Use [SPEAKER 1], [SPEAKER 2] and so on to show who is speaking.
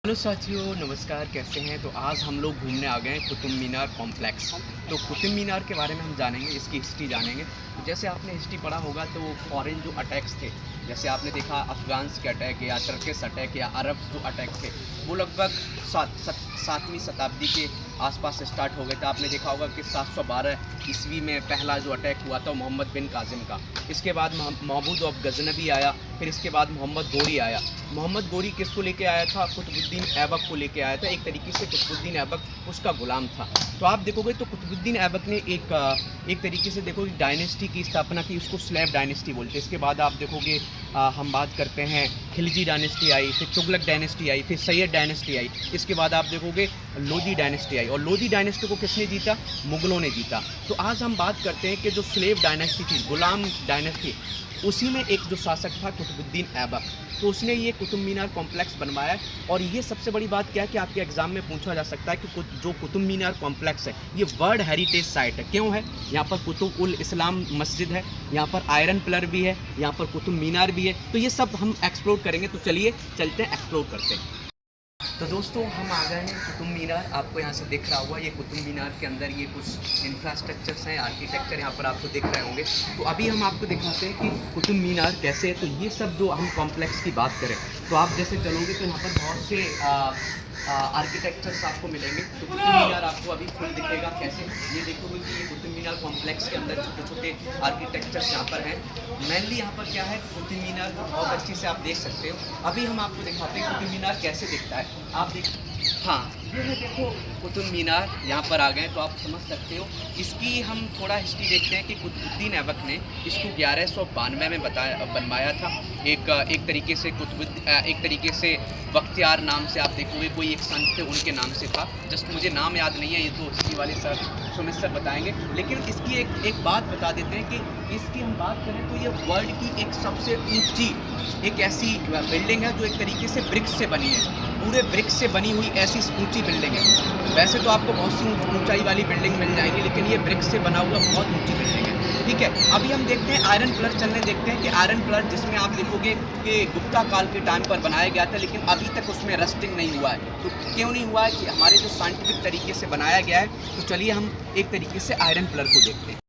[SPEAKER 1] Hello साथियों, नमस्कार। कैसे हैं? तो आज हम लोग घूमने आ गए हैं कुतुब मीनार कॉम्प्लेक्स। तो कुतुब मीनार के बारे में हम जानेंगे, इसकी हिस्ट्री जानेंगे। तो जैसे आपने हिस्ट्री पढ़ा होगा तो फॉरेन जो अटैक्स थे, जैसे आपने देखा अफ़गान्स के अटैक या टर्किश अटैक या अरब जो अटैक थे, वो लगभग 7वीं शताब्दी के आसपास स्टार्ट हो गए थे। आपने देखा होगा कि 712 ईस्वी में पहला जो अटैक हुआ था मोहम्मद बिन कासिम का। इसके बाद महमूद ऑफ गजनबी आया, फिर इसके बाद मोहम्मद गोरी आया। मोहम्मद गोरी किसको लेके आया था? कुतुबुद्दीन ऐबक को लेके आया था। एक तरीके से कुतुबुद्दीन ऐबक उसका गुलाम था। तो आप देखोगे तो कुतुबुद्दीन ऐबक ने एक तरीके से देखोगे डायनेस्टी की स्थापना की, उसको स्लेव डायनेस्टी बोलते हैं। इसके बाद आप देखोगे हम बात करते हैं खिलजी डायनेस्टी आई, फिर तुगलक डायनेस्टी आई, फिर सैयद डायनेस्टी आई। इसके बाद आप देखोगे लोधी डायनेस्टी आई, और लोधी डायनेस्टी को किसने जीता? मुग़लों ने जीता। तो आज हम बात करते हैं कि जो स्लेव डायनेस्टी थी, गुलाम डायनेस्टी, उसी में एक जो शासक था कुतुबुद्दीन ऐबक, तो उसने ये कुतुब मीनार कॉम्प्लेक्स बनवाया। और ये सबसे बड़ी बात क्या है कि आपके एग्जाम में पूछा जा सकता है कि जो कुतुब मीनार कॉम्प्लेक्स है ये वर्ल्ड हेरिटेज साइट है। क्यों है? यहाँ पर कुतुब उल इस्लाम मस्जिद है, यहाँ पर आयरन पिलर भी है, यहाँ पर कुतुब मीनार भी है। तो ये सब हम एक्सप्लोर करेंगे। तो चलिए चलते हैं, एक्सप्लोर करते हैं। तो दोस्तों हम आ गए हैं कुतुब मीनार। आपको यहाँ से दिख रहा होगा, ये कुतुब मीनार के अंदर ये कुछ इंफ्रास्ट्रक्चर्स हैं, आर्किटेक्चर यहाँ पर आपको दिख रहे होंगे। तो अभी हम आपको दिखाते हैं कि कुतुब मीनार कैसे है। तो ये सब जो हम कॉम्प्लेक्स की बात करें तो आप जैसे चलोगे तो यहाँ पर बहुत से आर्किटेक्चर्स आपको मिलेंगे। तो कुतुब मीनार आपको अभी फुल दिखेगा कैसे, ये देखोगे कि ये कुतुब मीनार कॉम्प्लेक्स के अंदर छोटे छोटे आर्किटेक्चर्स यहाँ पर हैं। मेनली यहाँ पर क्या है, कुतुब मीनार बहुत अच्छे से आप देख सकते हो। अभी हम आपको दिखाते हैं कुतुब मीनार कैसे दिखता है। आप देख, हाँ ये है, देखो कुतुब मीनार यहाँ पर आ गए तो आप समझ सकते हो। इसकी हम थोड़ा हिस्ट्री देखते हैं कि कुतुबुद्दीन ऐबक ने इसको 1192 में बनवाया था। एक तरीके से एक तरीके से बख्तियार नाम से, आप देखोगे कोई एक संत थे उनके नाम से था। जस्ट मुझे नाम याद नहीं है, ये तो हिस्ट्री वाले सर सुमित सर बताएंगे। लेकिन इसकी एक बात बता देते हैं कि इसकी हम बात करें तो ये वर्ल्ड की एक सबसे ऊंची एक ऐसी बिल्डिंग है जो एक तरीके से ब्रिक्स से बनी है, पूरे ब्रिक्स से बनी हुई ऐसी ऊंची बिल्डिंग है। वैसे तो आपको बहुत सी ऊंचाई वाली बिल्डिंग मिल जाएंगी, लेकिन ये ब्रिक्स से बना हुआ बहुत ऊंची बिल्डिंग है। ठीक है, अभी हम देखते हैं आयरन पिलर, चलने देखते हैं कि आयरन पिलर जिसमें आप देखोगे कि गुप्ता काल के टाइम पर बनाया गया था, लेकिन अभी तक उसमें रस्टिंग नहीं हुआ है। तो क्यों नहीं हुआ है? कि हमारे जो साइंटिफिक तरीके से बनाया गया है। तो चलिए हम एक तरीके से आयरन पिलर को देखते हैं।